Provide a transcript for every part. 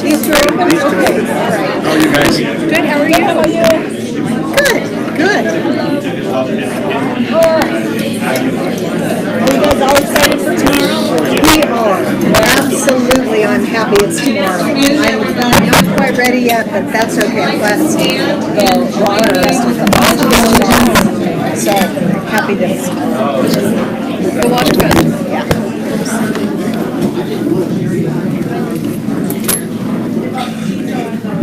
These two? Okay, all right. How are you guys? Good, how are you? How are you? Good. Are you guys all excited for tomorrow? We are. Absolutely, I'm happy it's tomorrow. I'm not quite ready yet, but that's okay. I'm glad it's the honors with the so happy days. Go watch it. Yeah.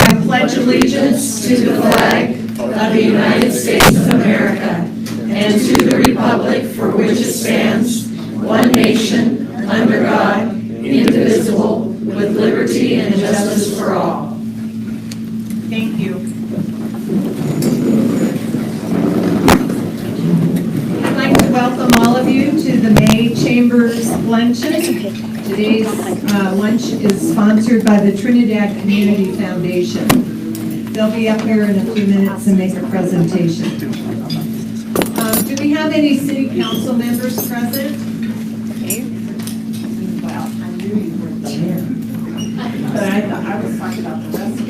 I pledge allegiance to the flag of the United States of America and to the republic for which it stands, one nation, under God, indivisible, with liberty and justice for all. Thank you. I'd like to welcome all of you to the May Chambers Luncheon. Today's lunch is sponsored by the Trinidad Community Foundation. They'll be up here in a few minutes and make a presentation. Do we have any city council members present? Well, I knew you were the chair. But I thought I was talking about the rest of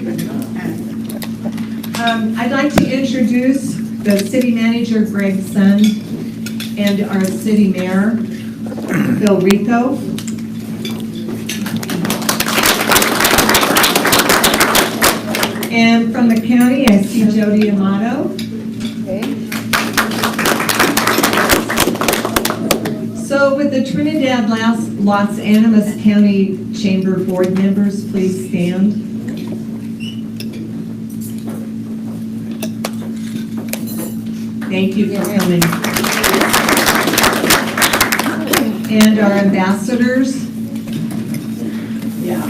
it. I'd like to introduce the city manager, Greg Sun, and our city mayor, Bill Rico. And from the county, I see Jody Amato. So with the Trinidad Los Animas County Chamber Board members, please stand. Thank you for coming. And our ambassadors. Yeah.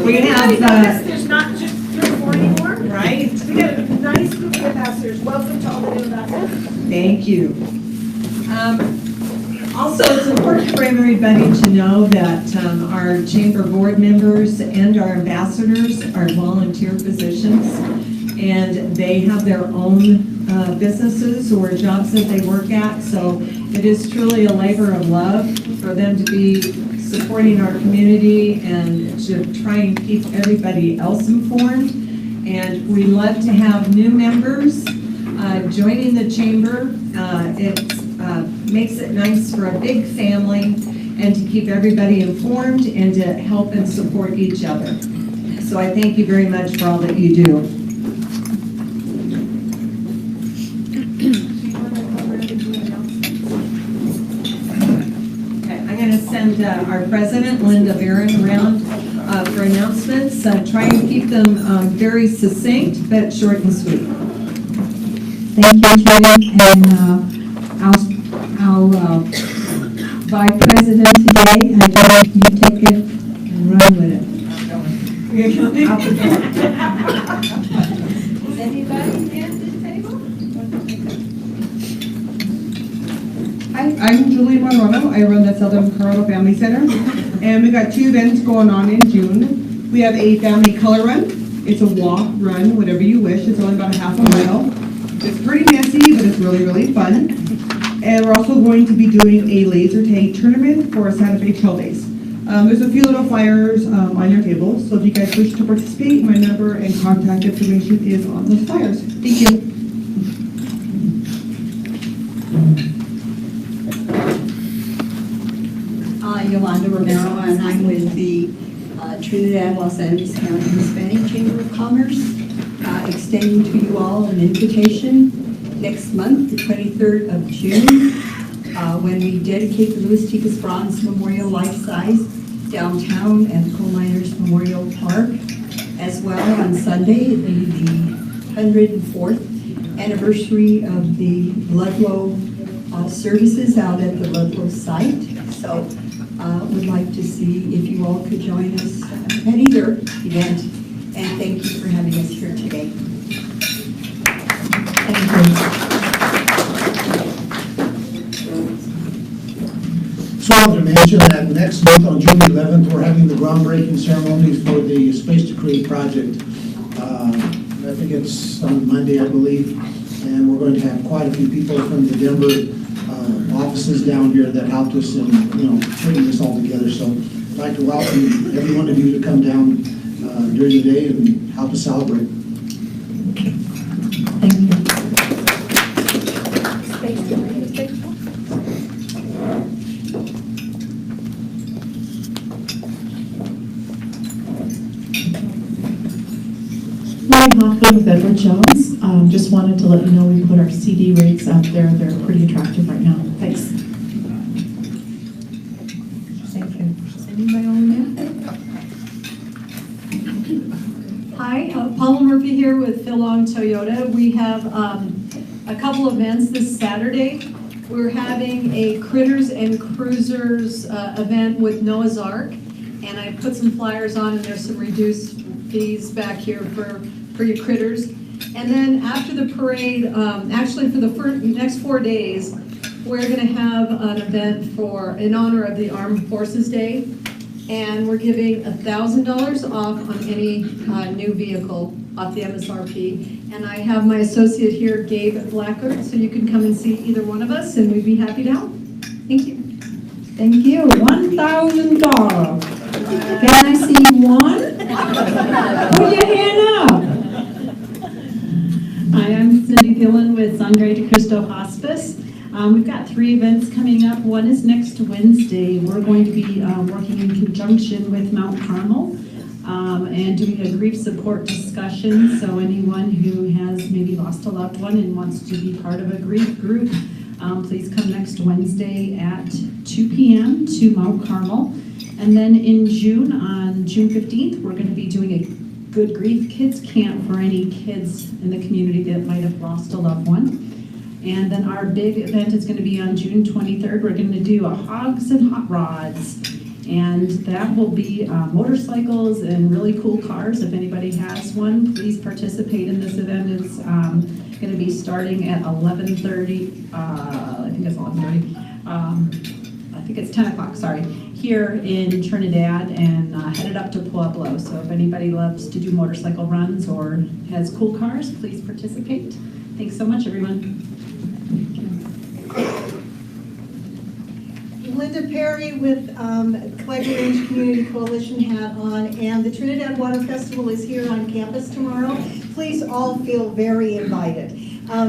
We have, There's not just 3 or 4 anymore. right? We got a nice group of ambassadors. Welcome to all the new ambassadors. Thank you. Also, it's important for everybody to know that our chamber board members and our ambassadors are volunteer positions, and they have their own businesses or jobs that they work at. So it is truly a labor of love for them to be supporting our community and to try and keep everybody else informed. And we love to have new members joining the chamber. It makes it nice for a big family and to keep everybody informed and to help and support each other. So I thank you very much for all that you do. Okay, I'm going to send our president, Linda Barron, around for announcements. Try and keep them very succinct, but short and sweet. Thank you, Judy, and our vice president today, I think you take it and run with it. Is anybody at the table? Hi, I'm Julie Monrono. I run the Southern Colorado Family Center, and we got 2 events going on in June. We have a family color run. It's a walk, run, whatever you wish. It's only about a half a mile. It's pretty messy, but it's really, really fun. And we're also going to be doing a laser tag tournament for Santa Fe Trail Days. There's a few little flyers on your table, so if you guys wish to participate, my number and contact information is on those flyers. Thank you. Yolanda Romero, and I'm with the Trinidad Los Animas County Hispanic Chamber of Commerce, extending to you all an invitation next month, the 23rd of June, when we dedicate the Louis Tikas Bronze Memorial Life-Size downtown at the Coal Miners Memorial Park. As well, on Sunday, it'll be the 104th anniversary of the Ludlow services out at the Ludlow site. So would like to see if you all could join us at either event. And thank you for having us here today. Thank you. So I want to mention that next month on June 11th, we're having the groundbreaking ceremony for the Space to Create project. I think it's on Monday, I believe, and we're going to have quite a few people from the Denver offices down here that helped us in, putting this all together. So I'd like to welcome every one of you to come down during the day and help us celebrate. Thank you. Laurie Hoffman with Edward Jones. Just wanted to let you know we put our CD rates up there. They're pretty attractive right now. Thanks. Thank you. Is anybody on there? Hi, Paula Murphy here with Phil Long Toyota. We have a couple events this Saturday. We're having a Critters and Cruisers event with Noah's Ark, and I put some flyers on, and there's some reduced fees back here for your critters. And then after the parade, actually for the next 4 days, we're going to have an event in honor of the Armed Forces Day. And we're giving $1,000 off on any new vehicle off the MSRP. And I have my associate here, Gabe Blackard, so you can come and see either one of us, and we'd be happy to help. Thank you. Thank you. $1,000. Can I see one? Put your hand up. Hi, I'm Cindy Gillen with Sangre de Cristo Hospice. We've got 3 events coming up. One is next Wednesday. We're going to be working in conjunction with Mount Carmel and doing a grief support discussion. So anyone who has maybe lost a loved one and wants to be part of a grief group, please come next Wednesday at 2 p.m. to Mount Carmel. And then in June, on June 15th, we're going to be doing a Good Grief Kids Camp for any kids in the community that might have lost a loved one. And then our big event is going to be on June 23rd. We're going to do a Hogs and Hot Rods. And that will be motorcycles and really cool cars. If anybody has one, please participate in this event. It's going to be starting at 11:30. I think it's 11:30. I think it's 10 o'clock, sorry, here in Trinidad, and headed up to Pueblo. So if anybody loves to do motorcycle runs or has cool cars, please participate. Thanks so much, everyone. Linda Perry with Clegg Range Community Coalition hat on, and the Trinidad Water Festival is here on campus tomorrow. Please all feel very invited.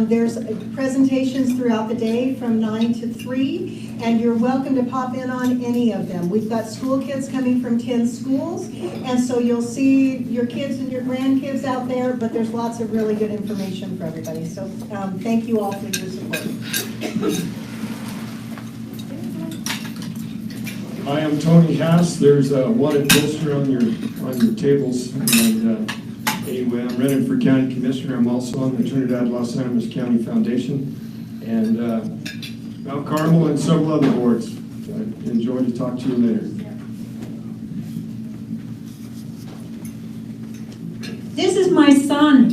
There's presentations throughout the day from 9 to 3, and you're welcome to pop in on any of them. We've got school kids coming from 10 schools, and so you'll see your kids and your grandkids out there, but there's lots of really good information for everybody. So thank you all for your support. Hi, I'm Tony Hass. There's a wanted poster on your tables, and anyway, I'm running for county commissioner. I'm also on the Trinidad Los Animas County Foundation and Mount Carmel and several other boards. I enjoy to talk to you later. This is my son.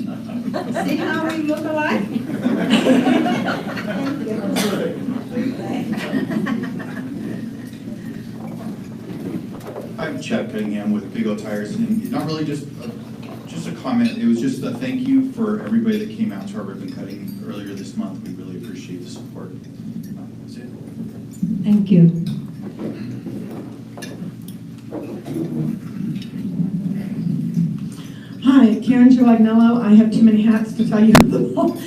See how we look alike? I'm Chad Cunningham with Big O Tires, and not really just a comment. It was just a thank you for everybody that came out to our ribbon cutting earlier this month. We really appreciate the support. That's it. Thank you. Hi, Karen Giagnello. I have too many hats to tell you them all.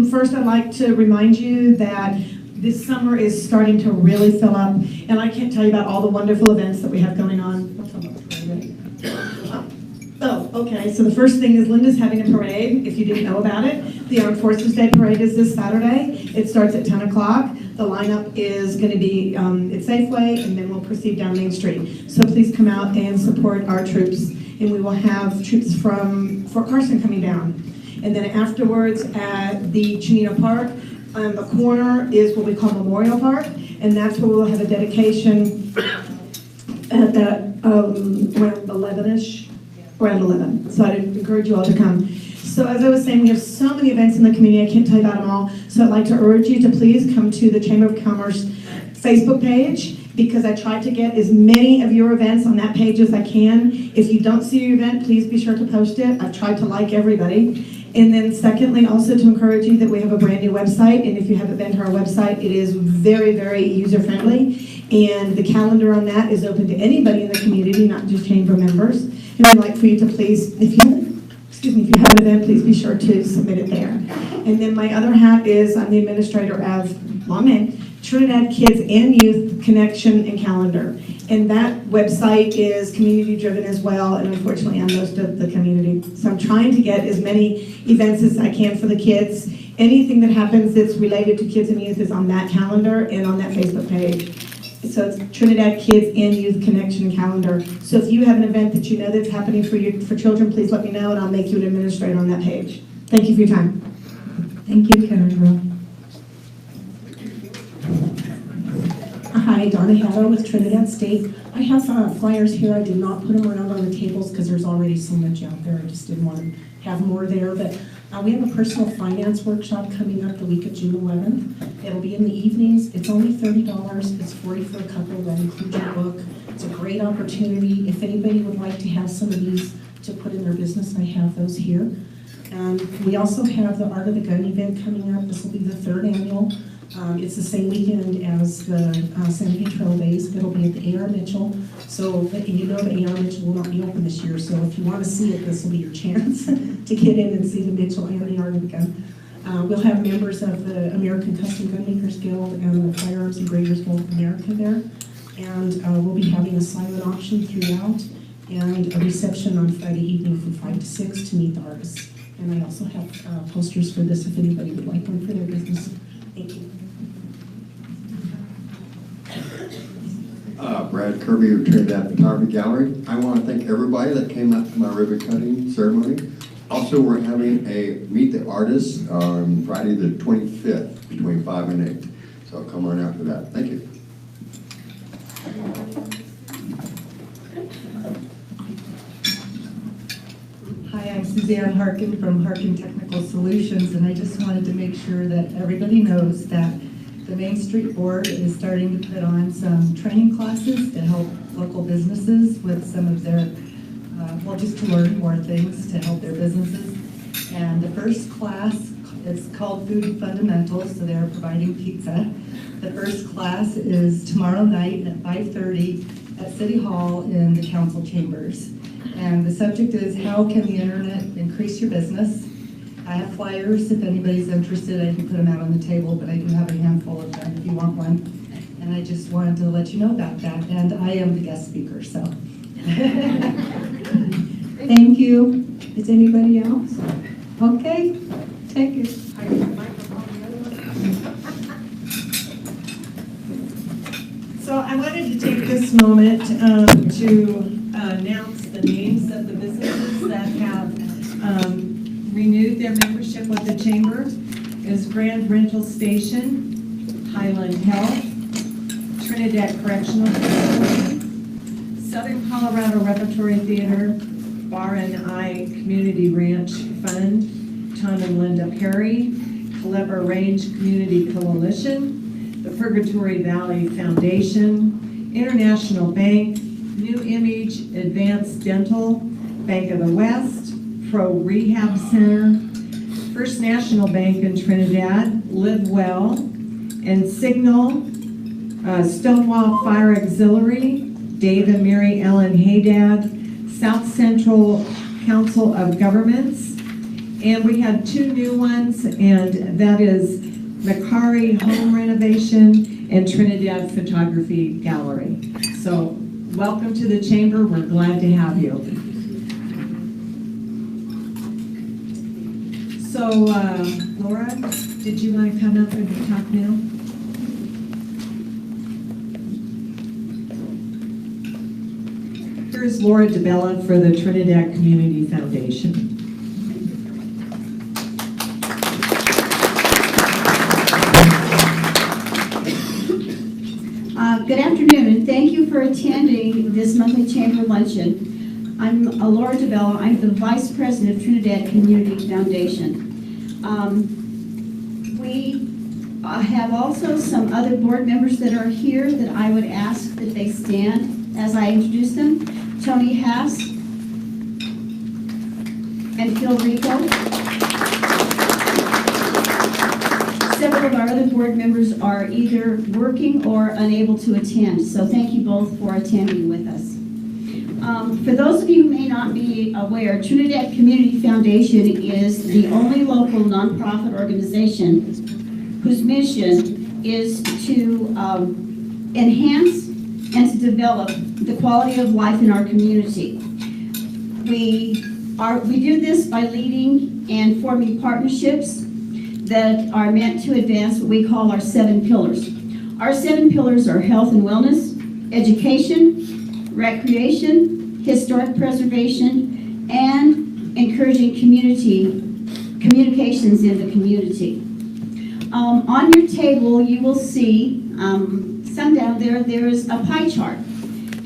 First, I'd like to remind you that this summer is starting to really fill up, and I can't tell you about all the wonderful events that we have going on. Oh, okay, so the first thing is Linda's having a parade, if you didn't know about it. The Armed Forces Day Parade is this Saturday. It starts at 10 o'clock. The lineup is going to be at Safeway, and then we'll proceed down Main Street. So please come out and support our troops, and we will have troops from Fort Carson coming down. And then afterwards at the Chinito Park, on the corner is what we call Memorial Park, and that's where we'll have a dedication at that around 11-ish, around 11. So I'd encourage you all to come. So as I was saying, we have so many events in the community, I can't tell you about them all. So I'd like to urge you to please come to the Chamber of Commerce Facebook page, because I try to get as many of your events on that page as I can. If you don't see your event, please be sure to post it. I've tried to like everybody. And then secondly, also to encourage you that we have a brand new website, and if you haven't been to our website, it is very, very user-friendly. And the calendar on that is open to anybody in the community, not just chamber members. And I'd like for you to please, if you have an event, please be sure to submit it there. And then my other hat is I'm the administrator of Trinidad Kids and Youth Connection and Calendar. And that website is community-driven as well, and unfortunately, I'm most of the community. So I'm trying to get as many events as I can for the kids. Anything that happens that's related to kids and youth is on that calendar and on that Facebook page. So it's Trinidad Kids and Youth Connection Calendar. So if you have an event that you know that's happening for children, please let me know, and I'll make you an administrator on that page. Thank you for your time. Thank you, Kendra. Hi, Donna Haddo with Trinidad State. I have flyers here. I did not put them around on the tables because there's already so much out there. I just didn't want to have more there. But we have a personal finance workshop coming up the week of June 11th. It'll be in the evenings. It's only $30. It's $40 for a couple. That includes your book. It's a great opportunity. If anybody would like to have some of these to put in their business, I have those here. And we also have the Art of the Gun event coming up. This will be the 3rd annual. It's the same weekend as the Santa Fe Trail Days. It'll be at the A.R. Mitchell. So you know the A.R. Mitchell will not be open this year. So if you want to see it, this will be your chance to get in and see the Mitchell and the Art of the Gun. We'll have members of the American Custom Gunmakers Guild and the Firearms Engravers Guild of America there. And we'll be having a silent auction throughout and a reception on Friday evening from 5 to 6 to meet the artists. And I also have posters for this if anybody would like one for their business. Thank you. Brad Kirby of Trinidad Photography Gallery. I want to thank everybody that came out to my ribbon cutting ceremony. Also, we're having a Meet the Artists on Friday the 25th between 5 and 8. So come on out for that. Thank you. Hi, I'm Suzanne Harkin from Harkin Technical Solutions, and I just wanted to make sure that everybody knows that the Main Street Board is starting to put on some training classes to help local businesses with some of their, just to learn more things to help their businesses. And the first class is called Food Fundamentals, so they're providing pizza. The first class is tomorrow night at 5:30 at City Hall in the council chambers. And the subject is, how can the internet increase your business? I have flyers if anybody's interested. I can put them out on the table, but I do have a handful of them if you want one. And I just wanted to let you know about that. And I am the guest speaker, so. Thank you. Is anybody else? Okay, take it. So I wanted to take this moment to announce the names of the businesses that have renewed their membership with the chamber. Is Grand Rental Station, Highland Health, Trinidad Correctional Facility, Southern Colorado Repertory Theater, Bar and I Community Ranch Fund, Tom and Linda Perry, Culebra Range Community Coalition, the Purgatory Valley Foundation, International Bank, New Image Advanced Dental, Bank of the West, Pro Rehab Center, First National Bank in Trinidad, Live Well, and Signal, Stonewall Fire Auxiliary, Dave and Mary Ellen Haydad, South Central Council of Governments, and we had 2 new ones, and that is Macari Home Renovation and Trinidad Photography Gallery. So welcome to the chamber. We're glad to have you. So Laura, did you want to come up and talk now? Here's Laura DeBella for the Trinidad Community Foundation. Good afternoon, and thank you for attending this monthly chamber luncheon. I'm Laura DeBella. I'm the Vice President of Trinidad Community Foundation. We have also some other board members that are here that I would ask that they stand as I introduce them. Tony Hass and Phil Rico. several of our other board members are either working or unable to attend, so thank you both for attending with us. For those of you who may not be aware, Trinidad Community Foundation is the only local nonprofit organization whose mission is to enhance and to develop the quality of life in our community. We do this by leading and forming partnerships that are meant to advance what we call our 7 pillars. Our 7 pillars are health and wellness, education, recreation, historic preservation, and encouraging communications in the community. On your table, you will see some down there is a pie chart.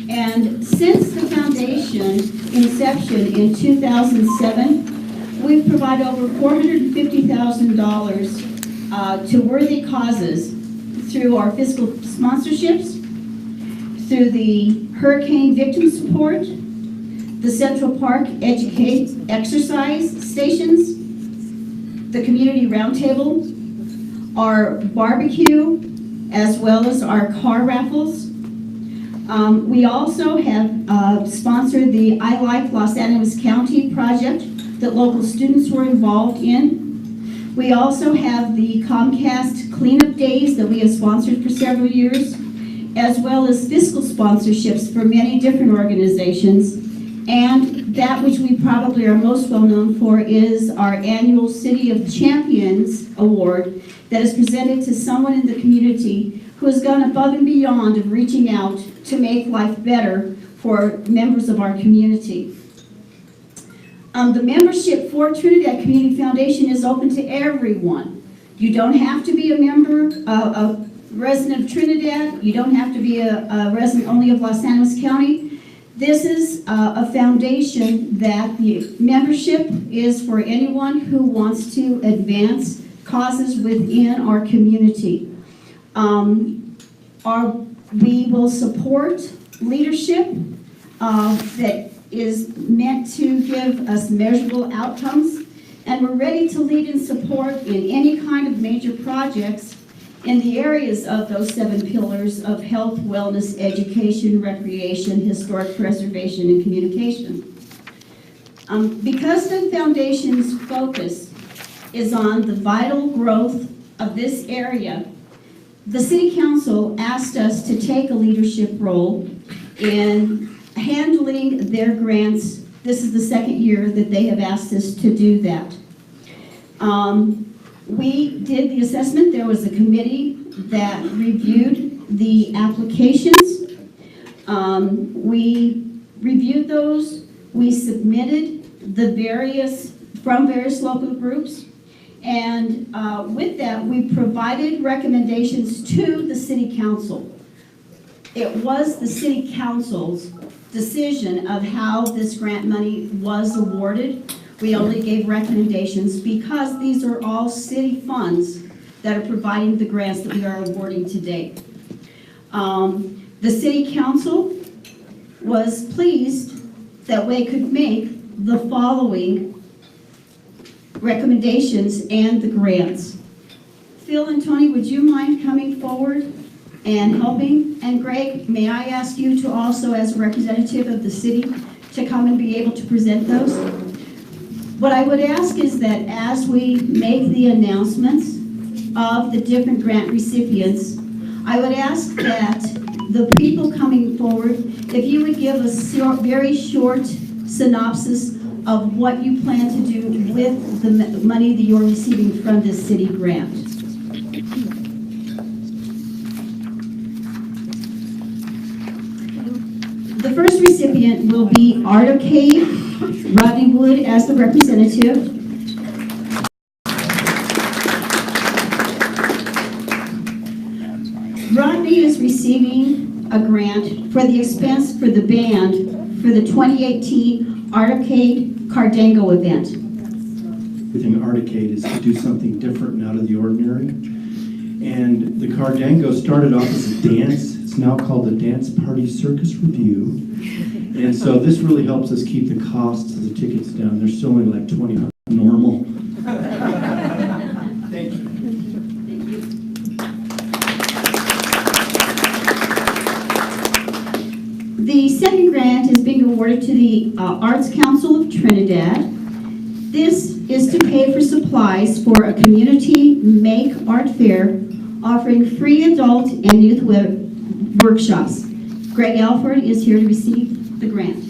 And since the foundation inception in 2007, we've provided over $450,000 to worthy causes through our fiscal sponsorships, through the hurricane victim support, the Central Park exercise stations, the community roundtable, our barbecue, as well as our car raffles. We also have sponsored the I Like Los Angeles County project that local students were involved in. We also have the Comcast cleanup days that we have sponsored for several years, as well as fiscal sponsorships for many different organizations. And that which we probably are most well known for is our annual City of Champions Award that is presented to someone in the community who has gone above and beyond of reaching out to make life better for members of our community. The membership for Trinidad Community Foundation is open to everyone. You don't have to be a member, a resident of Trinidad. You don't have to be a resident only of Los Angeles County. This is a foundation that the membership is for anyone who wants to advance causes within our community. We will support leadership that is meant to give us measurable outcomes, and we're ready to lead and support in any kind of major projects in the areas of those 7 pillars of health, wellness, education, recreation, historic preservation, and communication. Because the foundation's focus is on the vital growth of this area, the City Council asked us to take a leadership role in handling their grants. This is the 2nd year that they have asked us to do that. We did the assessment. There was a committee that reviewed the applications. We reviewed those. We submitted from various local groups. And with that, we provided recommendations to the City Council. It was the City Council's decision of how this grant money was awarded. We only gave recommendations because these are all city funds that are providing the grants that we are awarding today. The City Council was pleased that we could make the following recommendations and the grants. Phil and Tony, would you mind coming forward and helping? And Greg, may I ask you to also, as a representative of the city, to come and be able to present those? What I would ask is that as we make the announcements of the different grant recipients, I would ask that the people coming forward, if you would give a very short synopsis of what you plan to do with the money that you're receiving from this city grant. The first recipient will be Artocade, Rodney Wood as the representative. Rodney is receiving a grant for the expense for the band for the 2018 Artocade Cardango event. Within Artocade is to do something different and out of the ordinary. And the Cardango started off as a dance. It's now called the Dance Party Circus Review. And so this really helps us keep the costs of the tickets down. They're still only like $20 normal. Thank you. The second grant is being awarded to the Arts Council of Trinidad. This is to pay for supplies for a community make art fair offering free adult and youth workshops. Greg Alford is here to receive the grant.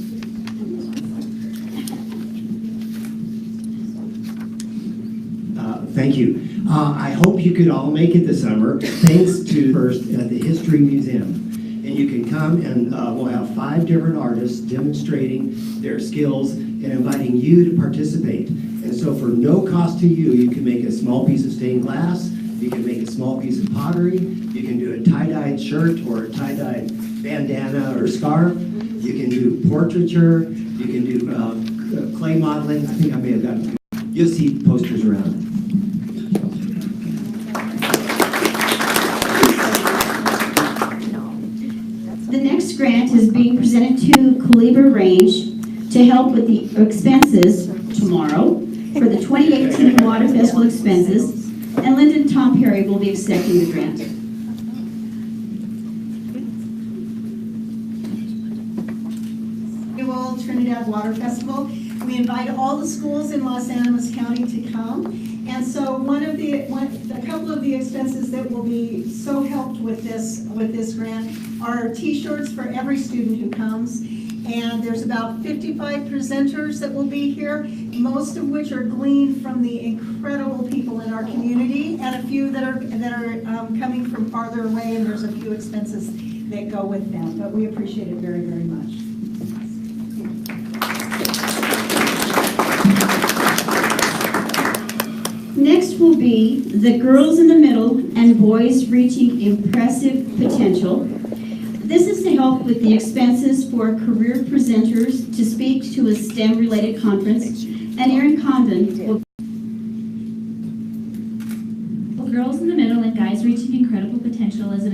Thank you. I hope you could all make it this summer, thanks to First at the History Museum. And you can come and we'll have 5 different artists demonstrating their skills and inviting you to participate. And so for no cost to you, you can make a small piece of stained glass, you can make a small piece of pottery, you can do a tie-dyed shirt or a tie-dyed bandana or scarf, you can do portraiture, you can do clay modeling. I think I may have gotten, you'll see posters around. The next grant is being presented to Calibre Range to help with the expenses tomorrow for the 2018 Water Festival expenses, and Lyndon Tom Perry will be accepting the grant. Annual Trinidad Water Festival. We invite all the schools in Los Animas County to come. And so a couple of the expenses that will be so helped with this grant are T-shirts for every student who comes. And there's about 55 presenters that will be here, most of which are gleaned from the incredible people in our community, and a few that are coming from farther away, and there's a few expenses that go with that. But we appreciate it very, very much. Next will be the Girls in the Middle and Boys Reaching Impressive Potential. This is to help with the expenses for career presenters to speak to a STEM-related conference, and Erin Condon will. Girls in the Middle and Guys Reaching Incredible Potential is a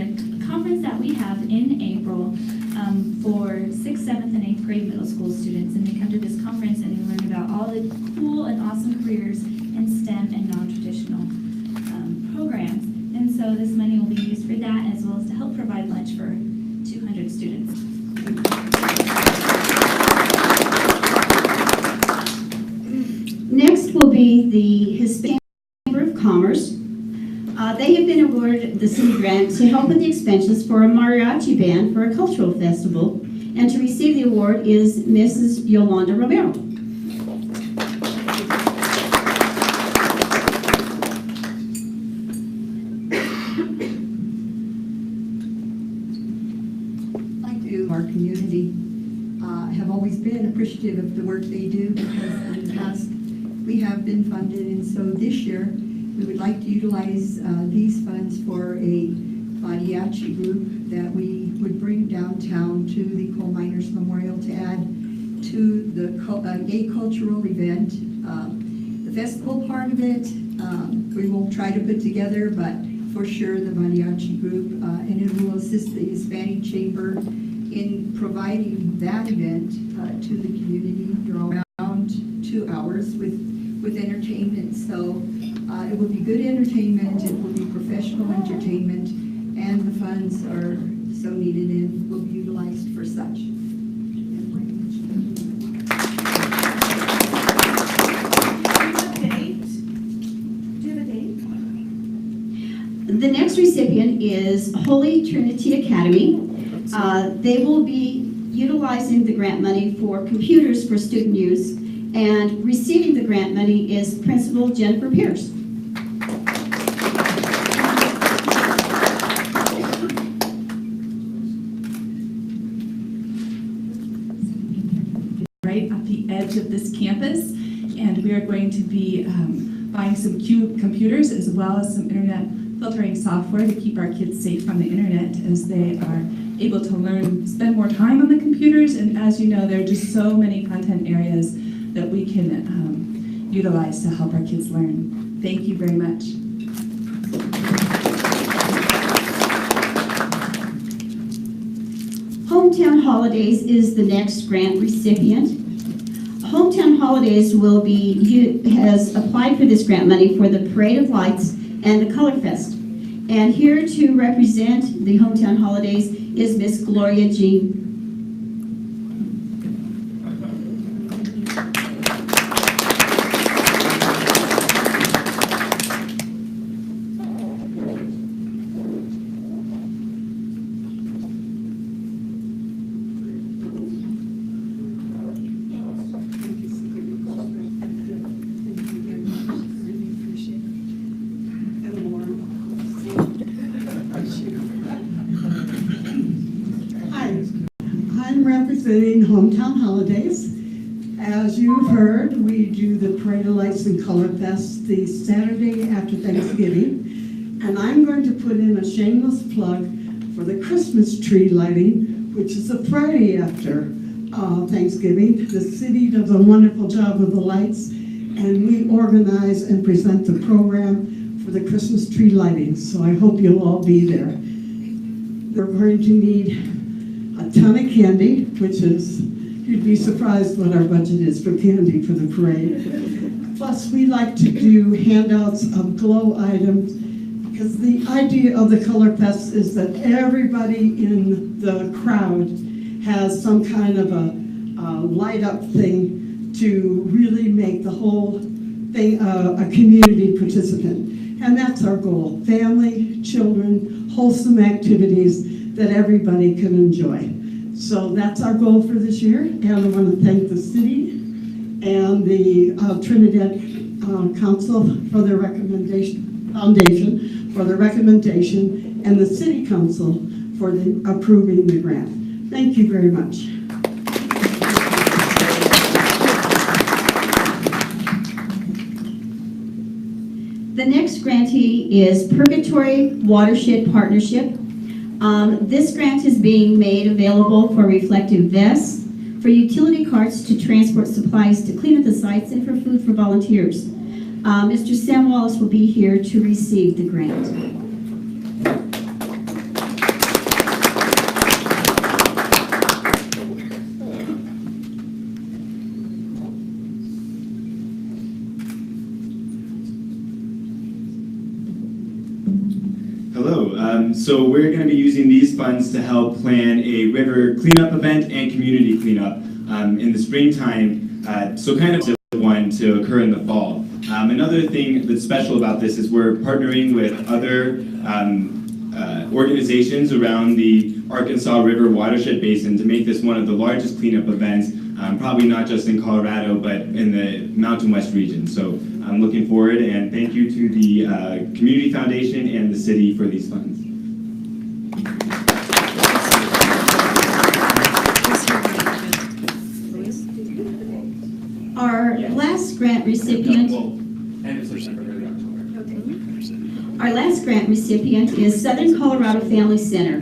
conference that we have in April for 6th, 7th, and 8th grade middle school students. And they come to this conference and they learn about all the cool and awesome careers in STEM and non-traditional programs. And so this money will be used for that, as well as to help provide lunch for 200 students. Next will be the Hispanic Chamber of Commerce. They have been awarded the city grant to help with the expenses for a mariachi band for a cultural festival, and to receive the award is Mrs. Yolanda Romero. Our community have always been appreciative of the work they do, because in the past we have been funded, and so this year we would like to utilize these funds for a mariachi group that we would bring downtown to the Coal Miners Memorial to add to the gay cultural event. The festival part of it we will try to put together, but for sure the mariachi group, and it will assist the Hispanic Chamber in providing that event to the community around 2 hours with entertainment. So it will be good entertainment, it will be professional entertainment, and the funds are so needed and will be utilized for such. The next recipient is Holy Trinity Academy. They will be utilizing the grant money for computers for student use, and receiving the grant money is Principal Jennifer Pierce. Right at the edge of this campus, and we are going to be buying some computers as well as some internet filtering software to keep our kids safe from the internet as they are able to learn, spend more time on the computers. And as you know, there are just so many content areas that we can utilize to help our kids learn. Thank you very much. Hometown Holidays is the next grant recipient. Hometown Holidays has applied for this grant money for the Parade of Lights and the Color Fest. And here to represent the Hometown Holidays is Miss Gloria Jean representing Hometown Holidays. As you've heard, we do the Parade of Lights and Color Fest the Saturday after Thanksgiving. And I'm going to put in a shameless plug for the Christmas tree lighting, which is the Friday after Thanksgiving. The city does a wonderful job with the lights, and we organize and present the program for the Christmas tree lighting. So I hope you'll all be there. We're going to need a ton of candy, which is, you'd be surprised what our budget is for candy for the parade. Plus, we like to do handouts of glow items, because the idea of the Color Fest is that everybody in the crowd has some kind of a light up thing to really make the whole thing a community participant. And that's our goal: family, children, wholesome activities that everybody can enjoy. So that's our goal for this year, and I want to thank the city and the Trinidad Council for their foundation for the recommendation, and the City Council for approving the grant. Thank you very much. The next grantee is Purgatory Watershed Partnership. This grant is being made available for reflective vests, for utility carts to transport supplies to clean up the sites, and for food for volunteers. Mr. Sam Wallace will be here to receive the grant. Hello. So we're going to be using these funds to help plan a river cleanup event and community cleanup in the springtime. So kind of one to occur in the fall. Another thing that's special about this is we're partnering with other organizations around the Arkansas River watershed basin to make this one of the largest cleanup events, probably not just in Colorado, but in the Mountain West region. So I'm looking forward, and thank you to the Community Foundation and the city for these funds. Our last grant recipient is Southern Colorado Family Center.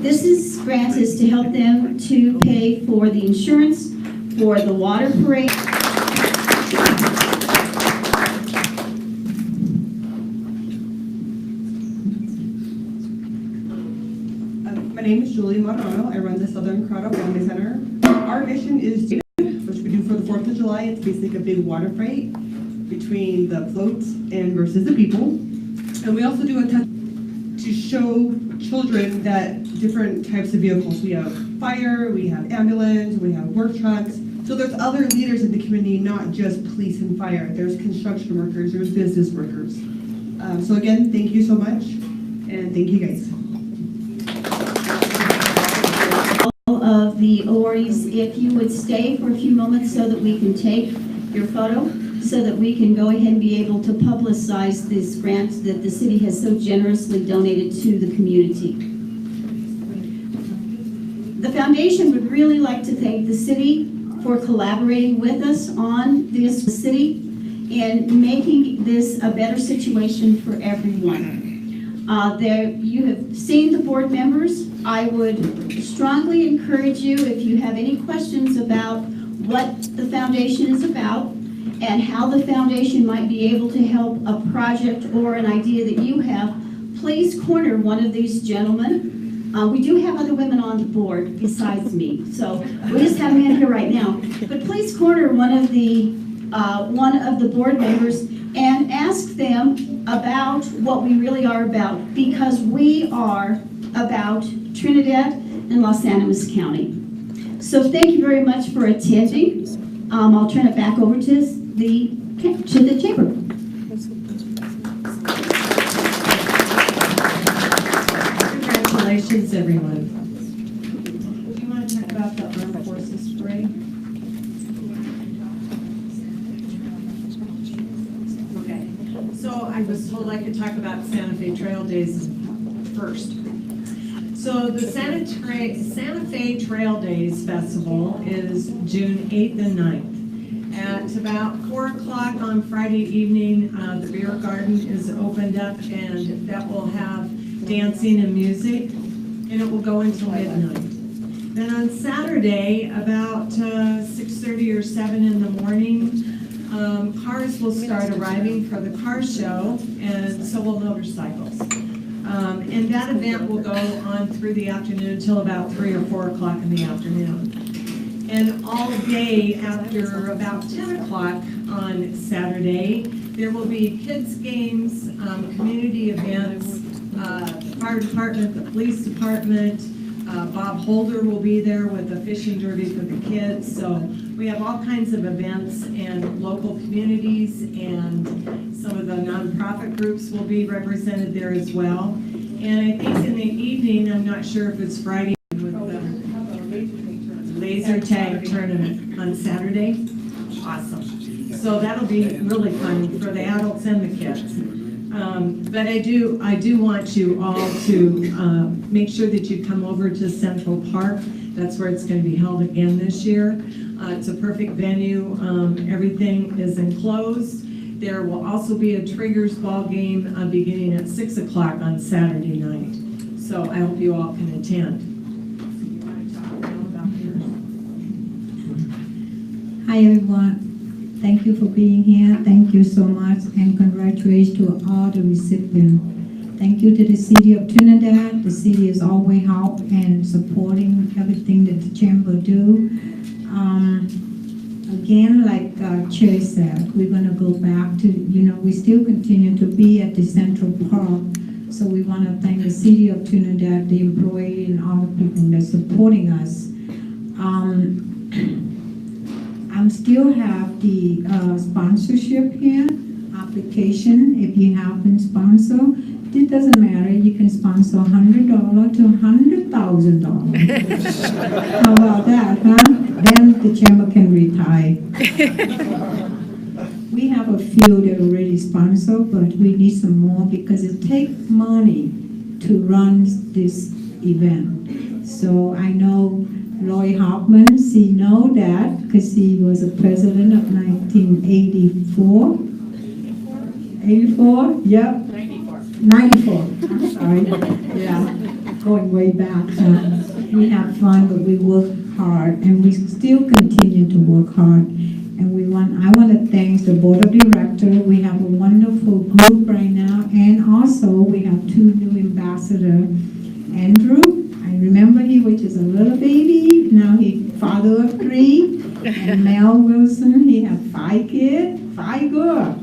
This grant is to help them to pay for the insurance for the water parade. My name is Julie Marrano. I run the Southern Colorado Family Center. Our mission is to, which we do for the 4th of July. It's basically a big water fight between the floats and versus the people. And we also do a test to show children that different types of vehicles. We have fire, we have ambulance, we have work trucks. So there's other leaders in the community, not just police and fire. There's construction workers, there's business workers. So again, thank you so much, and thank you guys. Of the awardees, if you would stay for a few moments so that we can take your photo, so that we can go ahead and be able to publicize this grant that the city has so generously donated to the community. The foundation would really like to thank the city for collaborating with us on this city and making this a better situation for everyone. You have seen the board members. I would strongly encourage you, if you have any questions about what the foundation is about and how the foundation might be able to help a project or an idea that you have, please corner one of these gentlemen. We do have other women on the board besides me, so we just have a man here right now. But please corner one of the board members and ask them about what we really are about, because we are about Trinidad and Los Animas County. So thank you very much for attending. I'll turn it back over to the chamber. Congratulations, everyone. Do you want to talk about the Armed Forces Parade? Okay. So I was told I could talk about Santa Fe Trail Days first. So the Santa Fe Trail Days Festival is June 8th and 9th. At about 4 o'clock on Friday evening, the beer garden is opened up, and that will have dancing and music, and it will go until midnight. Then on Saturday, about 6:30 or 7 in the morning, cars will start arriving for the car show, and so will motorcycles. And that event will go on through the afternoon until about 3 or 4 o'clock in the afternoon. And all day after about 10 o'clock on Saturday, there will be kids' games, community events, the fire department, the police department. Bob Holder will be there with a fishing derby for the kids. So we have all kinds of events, and local communities and some of the nonprofit groups will be represented there as well. And I think in the evening, I'm not sure if it's Friday, with the laser tag tournament on Saturday. Awesome. So that'll be really fun for the adults and the kids. But I do want you all to make sure that you come over to Central Park. That's where it's going to be held again this year. It's a perfect venue. Everything is enclosed. There will also be a Triggers ball game beginning at 6 o'clock on Saturday night. So I hope you all can attend. Hi, everyone. Thank you for being here. Thank you so much, and congratulations to all the recipients. Thank you to the City of Trinidad. The city is always help and supporting everything that the chamber do. Again, like Chair said, we're going to go back to, we still continue to be at the Central Park. So we want to thank the City of Trinidad, the employee, and all the people that are supporting us. I still have the sponsorship here, application. If you haven't sponsored, it doesn't matter. You can sponsor $100 to $100,000. How about that, huh? Then the chamber can retire. We have a few that already sponsored, but we need some more because it takes money to run this event. So I know Roy Hoffman, he know that because he was a president of 1984. 84? Yep. 94. I'm sorry. Yeah, going way back. We have fun, but we work hard, and we still continue to work hard. And I want to thank the board of directors. We have a wonderful group right now, and also we have 2 new ambassadors. Andrew, I remember he was just a little baby. Now he's father of 3. And Mel Wilson, he has 5 kids, 5 girls.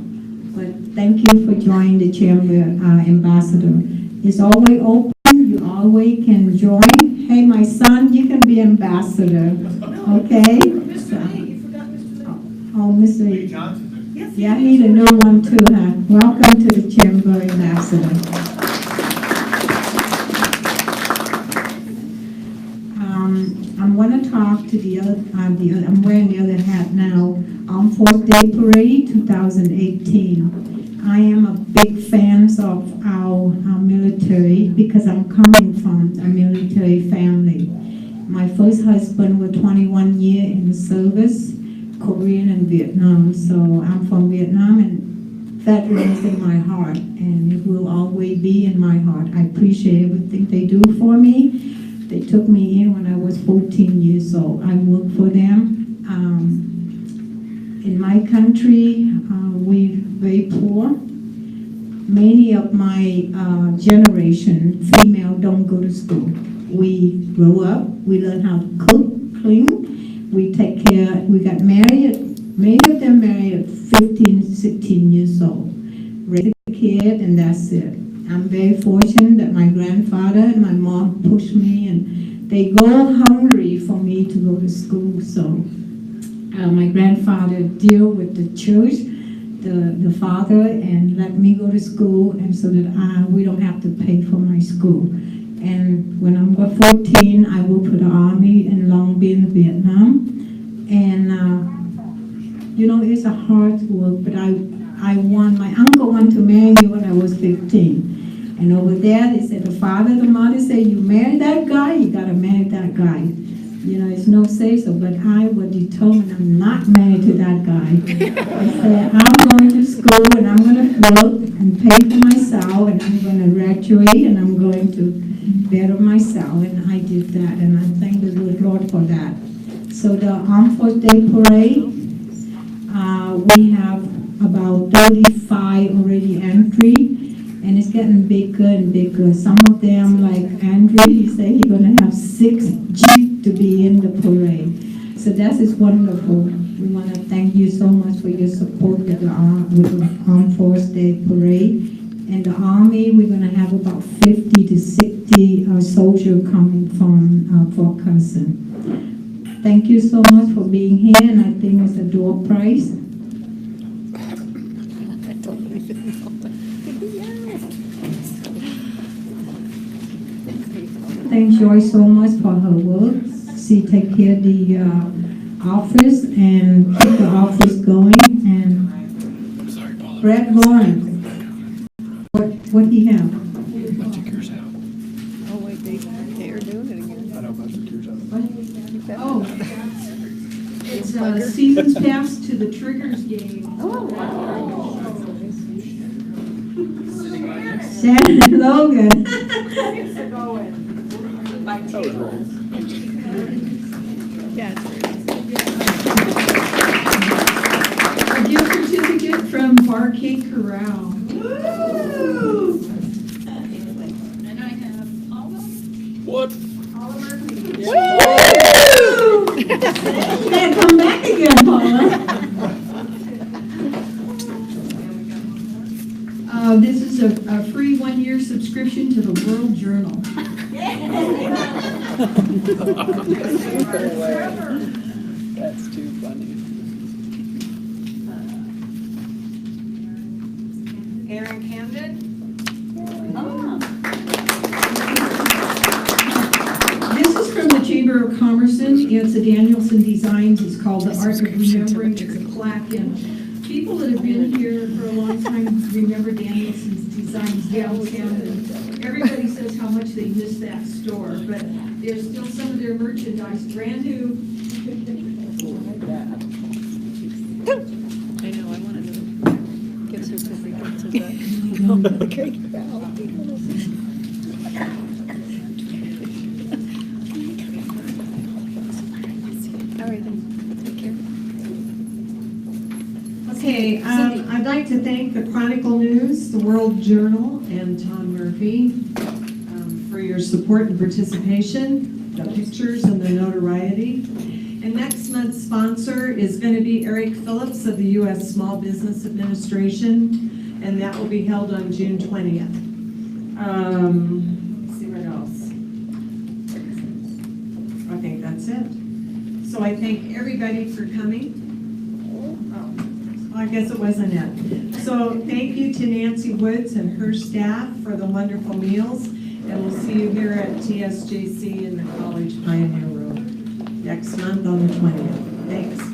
But thank you for joining the chamber, ambassador. It's always open. You always can join. Hey, my son, you can be ambassador. Okay? Oh, Mr. Yeah, he's a new one too, huh? Welcome to the chamber, ambassador. I'm going to talk to the other, I'm wearing the other hat now, Armed Forces Day Parade 2018. I am a big fan of our military because I'm coming from a military family. My first husband was 21 years in the service, Korean and Vietnam. So I'm from Vietnam, and veterans in my heart, and it will always be in my heart. I appreciate everything they do for me. They took me in when I was 14 years old. I worked for them. In my country, we're very poor. Many of my generation, female, don't go to school. We grow up, we learn how to cook, clean, we take care, we got married, many of them married at 15, 16 years old. Raise a kid, and that's it. I'm very fortunate that my grandfather and my mom pushed me, and they go hungry for me to go to school. So my grandfather deal with the church, the father, and let me go to school, and so that we don't have to pay for my school. And when I'm 14, I worked for the Army in Long Binh, Vietnam. And it's a hard work, but I won. My uncle wanted to marry me when I was 15. And over there, they said, the father, the mother said, you marry that guy, you gotta marry that guy. You know, it's no say so, but I was determined I'm not married to that guy. I said, I'm going to school and I'm gonna work and pay for myself and I'm gonna graduate and I'm going to better myself. And I did that and I thank the good Lord for that. So the Armed Forces Day Parade, we have about 35 already entry, and it's getting bigger and bigger. Some of them, like Andrew, he said he's gonna have 6 Jeep to be in the parade. So that is wonderful. We wanna thank you so much for your support with the Armed Forces Day Parade. And the Army, we're gonna have about 50 to 60 soldiers coming from Fort Carson. Thank you so much for being here, and I think it's a door prize. Thank Joy so much for her work. She take care of the office and keep the office going. And Brad Warren, what he have? Oh, wait, they are doing it again. I know, but the Oh, it's season's pass to the Triggers game. Oh, wow. Shannon Logan. A gift certificate from Barcade Corral. And I have Paula. What? Then come back again, Paula. This is a free 1-year subscription to the World Journal. That's too funny. Aaron Camden. This is from the Chamber of Commerce. It's a Danielson Designs. It's called the Art of Remembering. It's a plaque, and people that have been here for a long time remember Danielson's Designs downtown. And everybody says how much they miss that store, but there's still some of their merchandise brand new. I know, I wanted to give certificates of that. Great Val. All right, then, take care. Okay, I'd like to thank the Chronicle News, the World Journal, and Tom Murphy for your support and participation, the pictures and the notoriety. And next month's sponsor is going to be Eric Phillips of the U.S. Small Business Administration, and that will be held on June 20th. Let's see what else. I think that's it. So I thank everybody for coming. I guess it wasn't it. So thank you to Nancy Woods and her staff for the wonderful meals. And we'll see you here at TSJC in the College Pioneer Room next month on the 20th. Thanks.